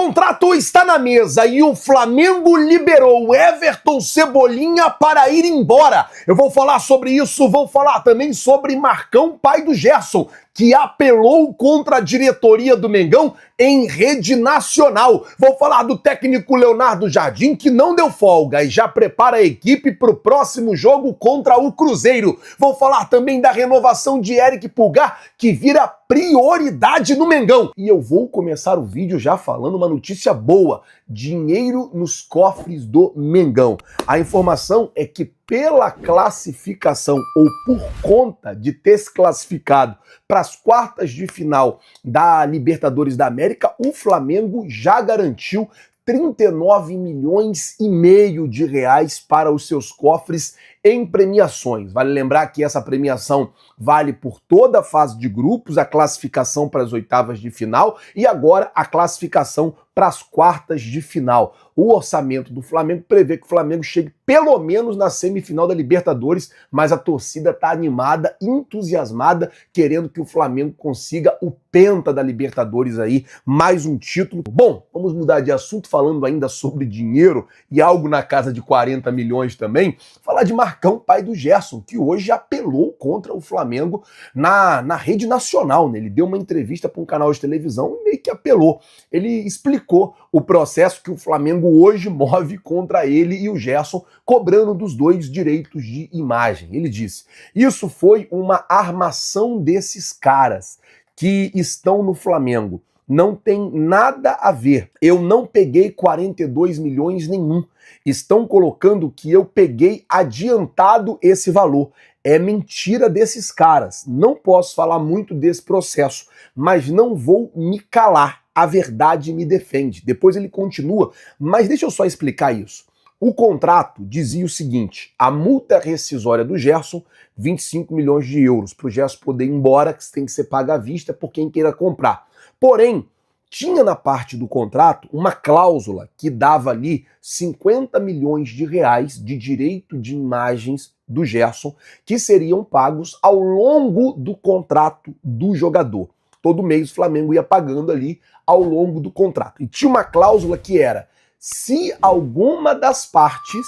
contrato está na mesa e o Flamengo liberou Everton Cebolinha para ir embora. Eu vou falar sobre isso, vou falar também sobre Marcão, pai do Gerson, que apelou contra a diretoria do Mengão em rede nacional. Vou falar do técnico Leonardo Jardim, que não deu folga e já prepara a equipe para o próximo jogo contra o Cruzeiro. Vou falar também da renovação de Eric Pulgar, que vira prioridade no Mengão. E eu vou começar o vídeo já falando uma notícia boa: dinheiro nos cofres do Mengão. A informação é que pela classificação ou por conta de ter se classificado para as quartas de final da Libertadores da América, o Flamengo já garantiu 39 milhões e meio de reais para os seus cofres em premiações. Vale lembrar que essa premiação vale por toda a fase de grupos, a classificação para as oitavas de final e agora a classificação para as quartas de final. O orçamento do Flamengo prevê que o Flamengo chegue pelo menos na semifinal da Libertadores, mas a torcida está animada, entusiasmada, querendo que o Flamengo consiga o penta da Libertadores aí, mais um título. Bom, vamos mudar de assunto, falando ainda sobre dinheiro e algo na casa de 40 milhões também, falar de Marcão, pai do Gerson, que hoje apelou contra o Flamengo na rede nacional, né? Ele deu uma entrevista para um canal de televisão e meio que apelou. Ele explicou o processo que o Flamengo hoje move contra ele e o Gerson, cobrando dos dois direitos de imagem. Ele disse: isso foi uma armação desses caras que estão no Flamengo. Não tem nada a ver. Eu não peguei 42 milhões nenhum. Estão colocando que eu peguei adiantado esse valor. É mentira desses caras. Não posso falar muito desse processo, mas não vou me calar. A verdade me defende. Depois ele continua, mas deixa eu só explicar isso. O contrato dizia o seguinte: a multa rescisória do Gerson, 25 milhões de euros, para o Gerson poder ir embora, que tem que ser paga à vista por quem queira comprar. Porém, tinha na parte do contrato uma cláusula que dava ali 50 milhões de reais de direito de imagens do Gerson, que seriam pagos ao longo do contrato do jogador. Todo mês o Flamengo ia pagando ali ao longo do contrato. E tinha uma cláusula que era: se alguma das partes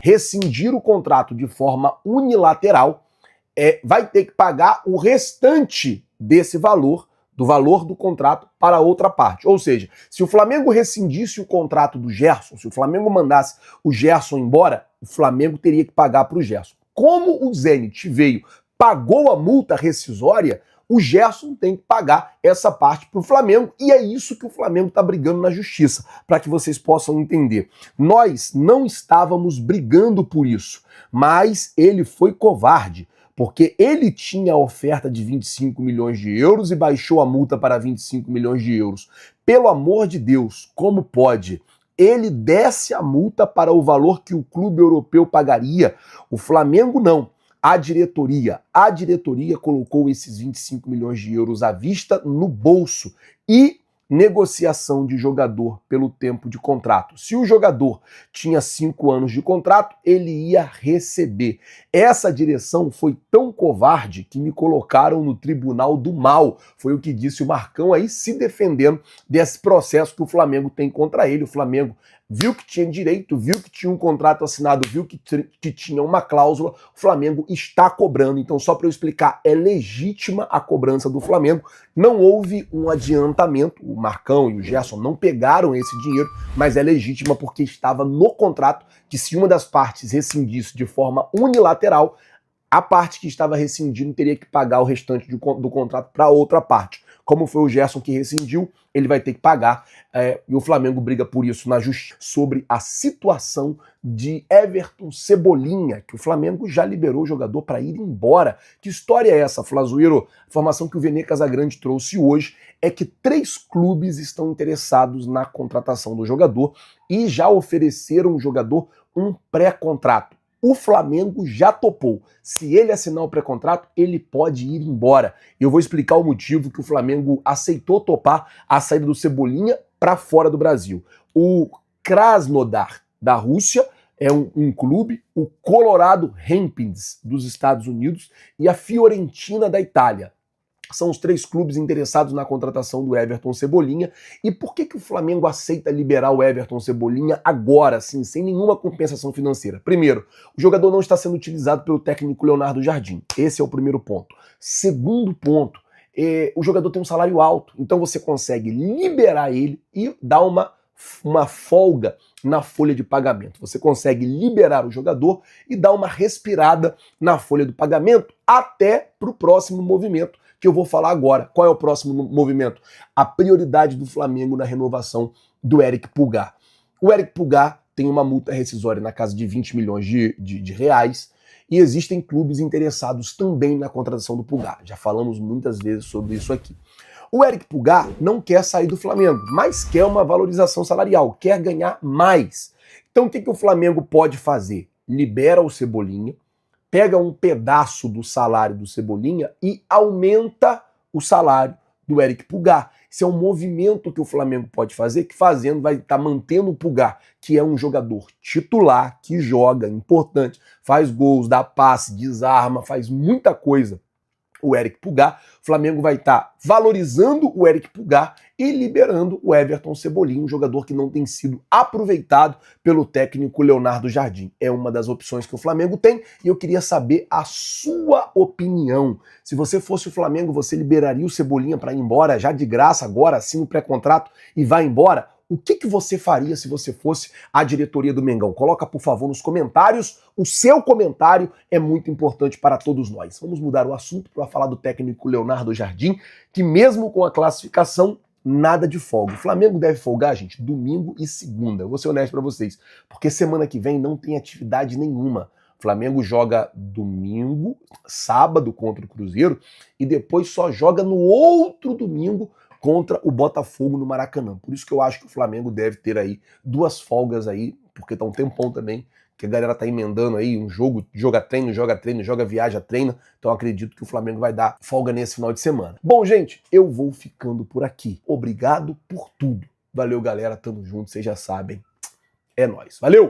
rescindir o contrato de forma unilateral, vai ter que pagar o restante desse valor, do valor do contrato, para outra parte. Ou seja, se o Flamengo rescindisse o contrato do Gerson, se o Flamengo mandasse o Gerson embora, o Flamengo teria que pagar para o Gerson. Como o Zenit veio, pagou a multa rescisória, o Gerson tem que pagar essa parte para o Flamengo, e é isso que o Flamengo está brigando na justiça, para que vocês possam entender. Nós não estávamos brigando por isso, mas ele foi covarde, porque ele tinha a oferta de 25 milhões de euros e baixou a multa para 25 milhões de euros. Pelo amor de Deus, como pode? Ele desce a multa para o valor que o clube europeu pagaria. O Flamengo não. A diretoria colocou esses 25 milhões de euros à vista no bolso e negociação de jogador pelo tempo de contrato. Se o jogador tinha 5 anos de contrato, ele ia receber. Essa direção foi tão covarde que me colocaram no tribunal do mal. Foi o que disse o Marcão aí, se defendendo desse processo que o Flamengo tem contra ele. O Flamengo viu que tinha direito, viu que tinha um contrato assinado, viu que tinha uma cláusula, o Flamengo está cobrando. Então, só para eu explicar, é legítima a cobrança do Flamengo. Não houve um adiantamento, o Marcão e o Gerson não pegaram esse dinheiro, mas é legítima porque estava no contrato que, se uma das partes rescindisse de forma unilateral, a parte que estava rescindindo teria que pagar o restante do contrato para outra parte. Como foi o Gerson que rescindiu, ele vai ter que pagar, e o Flamengo briga por isso na justiça. Sobre a situação de Everton Cebolinha, que o Flamengo já liberou o jogador para ir embora. Que história é essa, Flazueiro? A informação que o Vene Casagrande trouxe hoje é que 3 clubes estão interessados na contratação do jogador e já ofereceram ao jogador um pré-contrato. O Flamengo já topou. Se ele assinar o pré-contrato, ele pode ir embora. Eu vou explicar o motivo que o Flamengo aceitou topar a saída do Cebolinha para fora do Brasil. O Krasnodar da Rússia é um clube, o Colorado Rapids dos Estados Unidos e a Fiorentina da Itália. São os 3 clubes interessados na contratação do Everton Cebolinha. E por que o Flamengo aceita liberar o Everton Cebolinha agora, assim, sem nenhuma compensação financeira? Primeiro, o jogador não está sendo utilizado pelo técnico Leonardo Jardim. Esse é o primeiro ponto. Segundo ponto, o jogador tem um salário alto, então você consegue liberar ele e dar uma folga na folha de pagamento. Você consegue liberar o jogador e dar uma respirada na folha do pagamento até para o próximo movimento que eu vou falar agora. Qual é o próximo movimento? A prioridade do Flamengo na renovação do Eric Pulgar. O Eric Pulgar tem uma multa rescisória na casa de 20 milhões de reais e existem clubes interessados também na contratação do Pulgar. Já falamos muitas vezes sobre isso aqui. O Eric Pulgar não quer sair do Flamengo, mas quer uma valorização salarial, quer ganhar mais. Então o que o Flamengo pode fazer? Libera o Cebolinha, pega um pedaço do salário do Cebolinha e aumenta o salário do Eric Pulgar. Esse é um movimento que o Flamengo pode fazer, que fazendo vai estar mantendo o Pulgar, que é um jogador titular, que joga, importante, faz gols, dá passe, desarma, faz muita coisa. O Eric Pulgar, o Flamengo vai estar valorizando o Eric Pulgar e liberando o Everton Cebolinha, um jogador que não tem sido aproveitado pelo técnico Leonardo Jardim. É uma das opções que o Flamengo tem e eu queria saber a sua opinião. Se você fosse o Flamengo, você liberaria o Cebolinha para ir embora já de graça agora, assina o pré-contrato e vai embora? O que você faria se você fosse a diretoria do Mengão? Coloca, por favor, nos comentários. O seu comentário é muito importante para todos nós. Vamos mudar o assunto para falar do técnico Leonardo Jardim, que mesmo com a classificação, nada de folga. O Flamengo deve folgar, gente, domingo e segunda. Eu vou ser honesto para vocês, porque semana que vem não tem atividade nenhuma. O Flamengo joga domingo, sábado contra o Cruzeiro e depois só joga no outro domingo contra o Botafogo no Maracanã. Por isso que eu acho que o Flamengo deve ter aí 2 folgas aí, porque tá um tempão também que a galera tá emendando aí um jogo, joga treino, joga viaja, treina. Então eu acredito que o Flamengo vai dar folga nesse final de semana. Bom, gente, eu vou ficando por aqui. Obrigado por tudo. Valeu, galera, tamo junto, vocês já sabem. É nóis. Valeu!